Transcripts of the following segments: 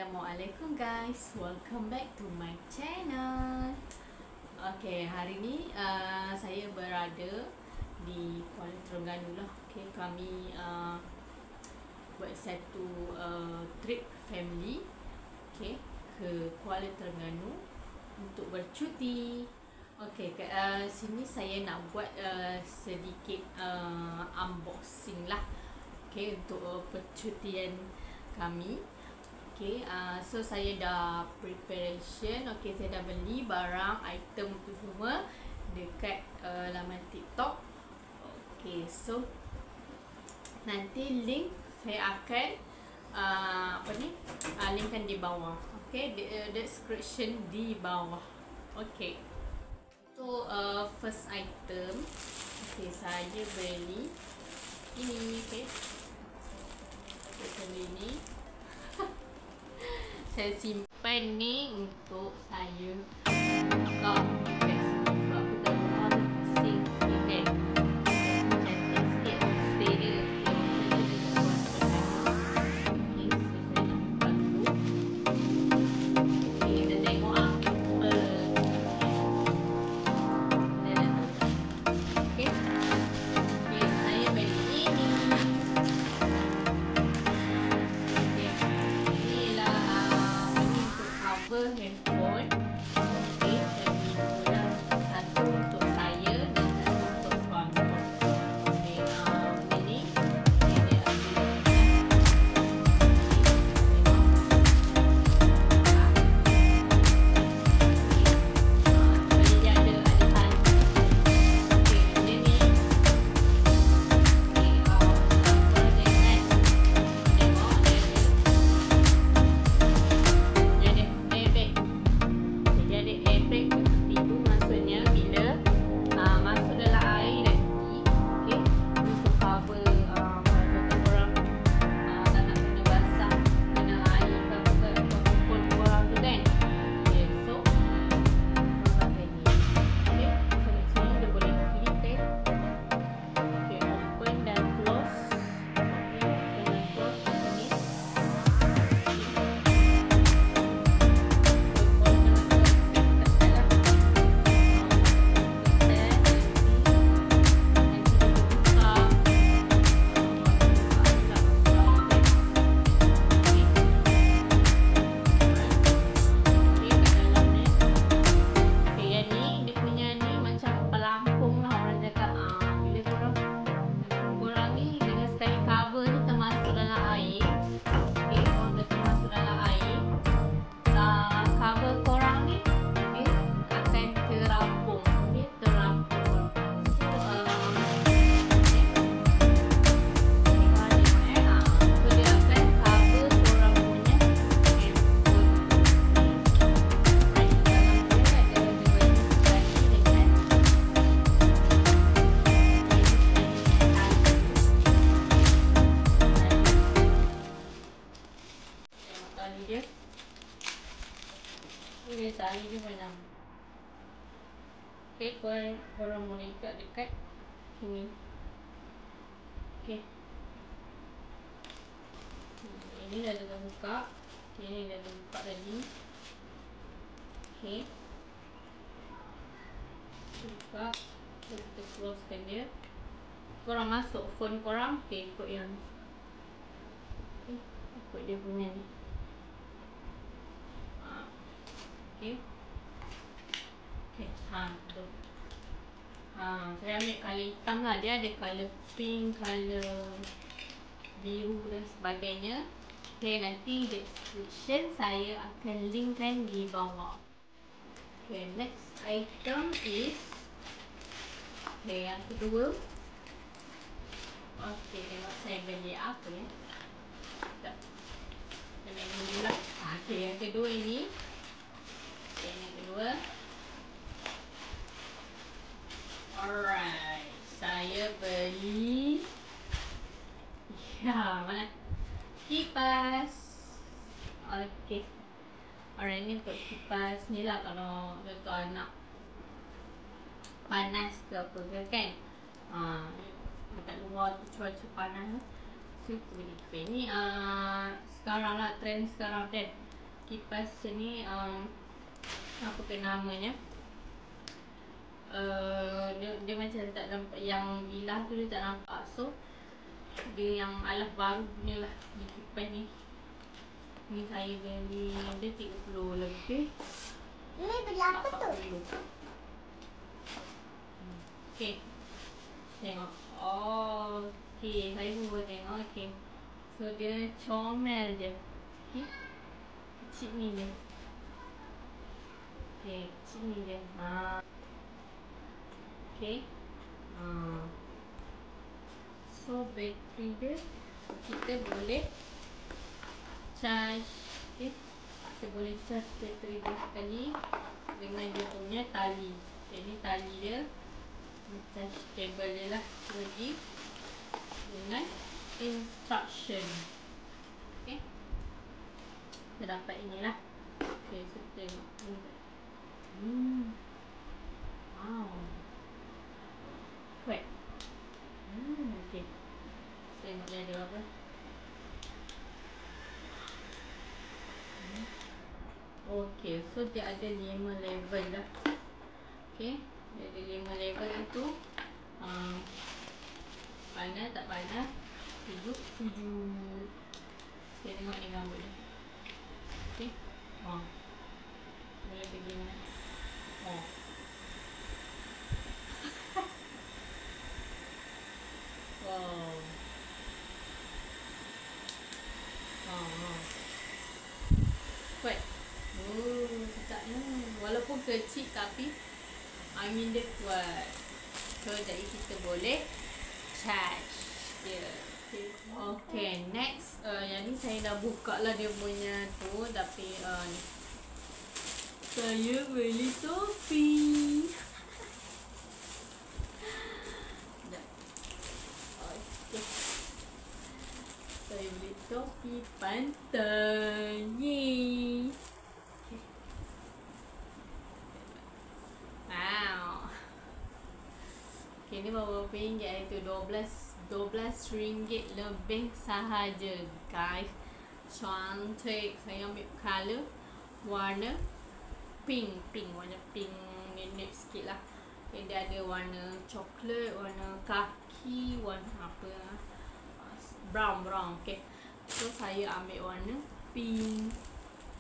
Assalamualaikum guys, welcome back to my channel. Okay, hari ni saya berada di Kuala Terengganu lah. Okay, kami buat satu trip family, okay, ke Kuala Terengganu untuk bercuti. Okay, sini saya nak buat sedikit unboxing lah, okay, untuk percutian kami. Okay, so saya dah preparation. Okay, saya dah beli barang, item tu semua dekat laman TikTok. Okay, so nanti link saya akan linkkan di bawah. Okay, description di bawah. Okay, so first item, okay, saya beli ini. Okay, saya beli ini. Saya simpan ni untuk saya buka sebab aku tak tahu sing ni kan. Cantik sikit stay dia. Kita tengok apa. Okay, saya beli ini. Handphone. Okay, dan itulah satu untuk saya dan satu untuk suami. Okay, ini dia tali dia macam. Okay, korang boleh ikat dekat sini. Okay, ini dah terbuka. Okay, ini dah terbuka tadi. Okay, buka. Kita closekan dia. Korang masuk phone korang. Okay, ikut yang ikut dia punya ni. Okay, tu. Saya ambil colour hitam lah. Dia ada colour pink, colour biru dan sebagainya. Okay, nanti description saya akan linkkan di bawah. Okay, next item is, okay, yang kedua. Okay, tengok saya beli apa ya. Sekejap. Saya beli dulu lah. Okay, yang kedua ini. Okay, yang kedua. Alright, saya beli mana? Kipas. Okay. Alright, ni untuk kipas ni lah kalau anak panas ke apa ke kan. Dekat luar tu cuaca panas. So, aku beli kipas ni sekarang lah, trend sekarang kan. kipas ni apa ke namanya, dia macam tak nampak, yang bilah tu dia tak nampak. So dia yang alas baru punya lah di kipas ni. Ni saya beli dia 30 lebih. Ni beli apa tu? Okay, tengok. Oh, okay, saya pun boleh tengok. Okay, so dia comel je. Okay, kecil ni je. Okay, kecil ni je. Okay. So bateri dia kita boleh charge. Okay, kita boleh charge bateri dia sekali dengan dia punya tali. Jadi tali dia charge kabel dia lah lagi dengan instruction. Okay, kita dapat inilah. Okay, so tengok ni. Wow, kuat. Okay, tengok dia ada apa. Okay, so dia ada 5 level lah. Okay, dia ada 5 level tu. Panas tak panas, sejuk. Saya tengok ni gambar dia. Okay, boleh pergi mana. Wow. Kuat. Sedapnya. Walaupun kecil tapi angin dia kuat. So jadi kita boleh charge dia. Okay, next yang ni saya dah buka lah dia punya tu, tapi saya beli topi. Saya beli topi pantai. Yeay. Wow. Okay, ni berapa ringgit itu? 12 ringgit lebih sahaja, guys. Cantik. Saya ambil color warna pink. Warna pink nenek sikit lah. Okay, dia ada warna coklat, warna kaki, warna apa lah, brown. Okay, so saya ambil warna pink.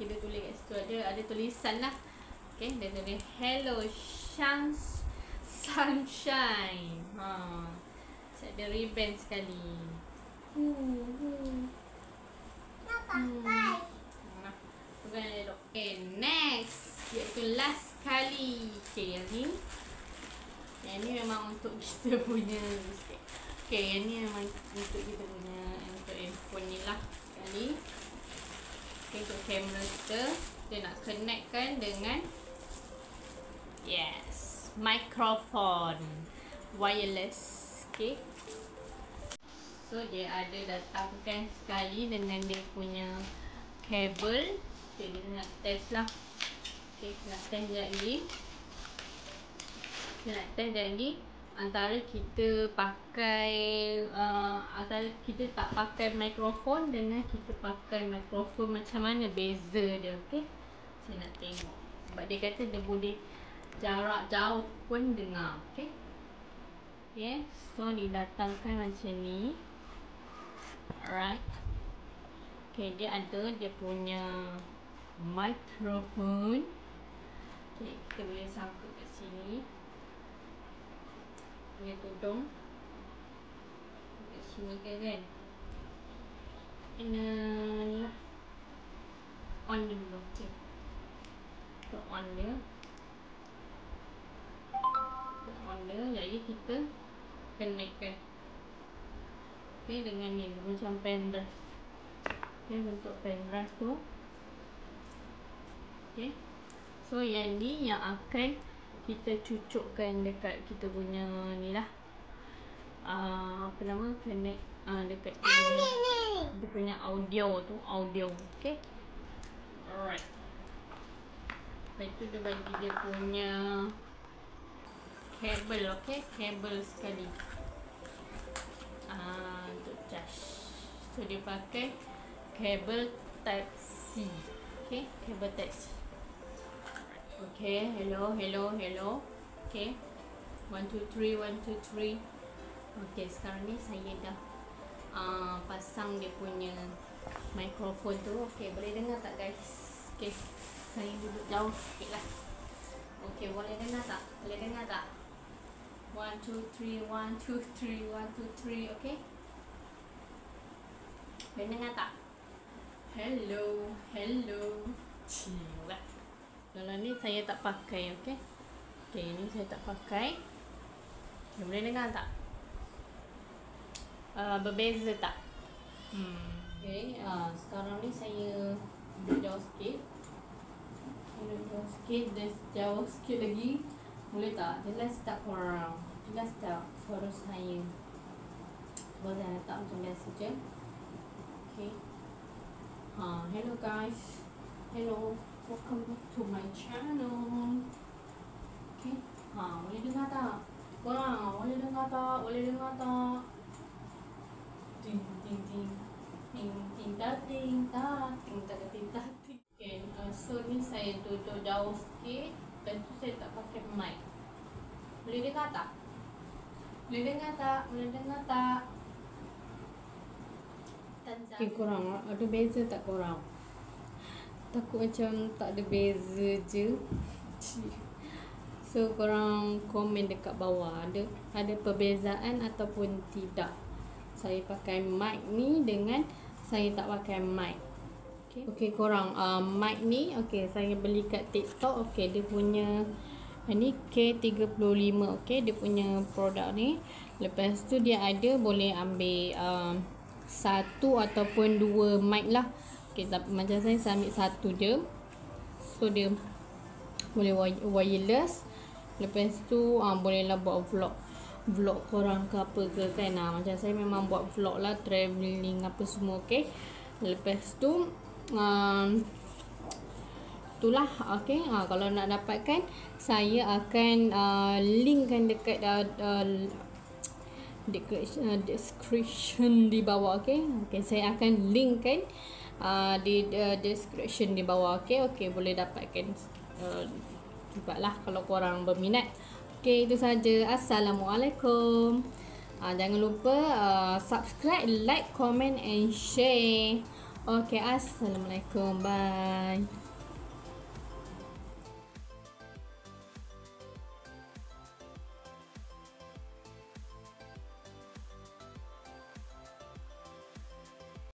Kita tulis kat situ ada tulisan lah. Okay, dia tulis hello sunshine. Saya ada ribbon sekali. Bukan elok. Okay, next, iaitu last kali. Okay, yang ni memang untuk kita punya. Okay, yang ni memang untuk kita punya, untuk handphone ni lah sekali. Okay, untuk kamera kita nak connectkan dengan microphone wireless. Okay, so dia ada datangkan sekali dengan dia punya kabel. Okay, dia nak test lah. Okay, nak test lagi. Antara kita pakai antara kita tak pakai mikrofon dengan kita pakai mikrofon, macam mana beza dia. Okay, saya nak tengok. Sebab dia kata dia boleh jarak jauh pun dengar. Okay, so didatangkan macam ni. Alright. Okay, dia ada dia punya mikrofon. Okay, kita boleh sangkut kat sini. Punya tudung kat sini kan. Kena ni lah, on dulu. Okay, kita on dia. Jadi kita connectkan. Okay, dengan ni macam pendrive. Okay, bentuk pendrive tu. Okay, so yang ni yang akan kita cucukkan dekat kita punya ni lah, apa nama, connect dekat dia punya audio. Okay, alright. Lepas tu dia bagi dia punya kabel. Okay, kabel sekali untuk charge. So dia pakai kabel Type C. Okay, cable text. Okay, hello. Okay, 1 2 3 1 2 3. Okay, sekarang ni saya dah pasang dia punya mikrofon tu. Okay, boleh dengar tak guys? Okay, saya duduk jauh sikit lah. Okay, boleh dengar tak? 1 2 3 1 2 3 1 2 3. Okay, boleh dengar tak? Hello. Cilah. Kalau ni saya tak pakai, okay? Okay, ni saya tak pakai. Okay, boleh dengar tak? Berbeza tak? Okay, sekarang ni saya jauh sikit. Jauh sikit lagi. Boleh tak? Jelas tak korang? Jelas tak suara saya? Boleh tak macam biasa je? Okay. Hello guys. Hello. Welcome back to my channel. Okay. Boleh dengar tak? Korang, boleh dengar tak? Ting ting ting. Ting ta ting ta. Okay, so ni saya duduk jauh sikit. Dan tu saya tak pakai mic. Boleh dengar tak? Okay, korang ada beza tak korang? Takut macam tak ada beza je. So korang komen dekat bawah ada perbezaan ataupun tidak. Saya pakai mic ni dengan saya tak pakai mic. Okay korang, mic ni saya beli kat TikTok. Okay, dia punya ni K35. Okay, dia punya produk ni. Lepas tu dia ada boleh ambil satu ataupun dua mic lah. Okay, macam saya ambil satu je. So dia boleh wireless. Lepas tu bolehlah buat vlog korang ke apa ke kan. Macam saya memang buat vlog lah, travelling apa semua. Okay, lepas tu itulah. Okay, kalau nak dapatkan saya akan linkkan dekat description di bawah. Okay, saya akan linkkan di description di bawah. Okay, boleh dapatkan cepatlah kalau korang berminat. Okay, itu saja. Assalamualaikum. Jangan lupa subscribe, like, comment and share. Okay, assalamualaikum. Bye.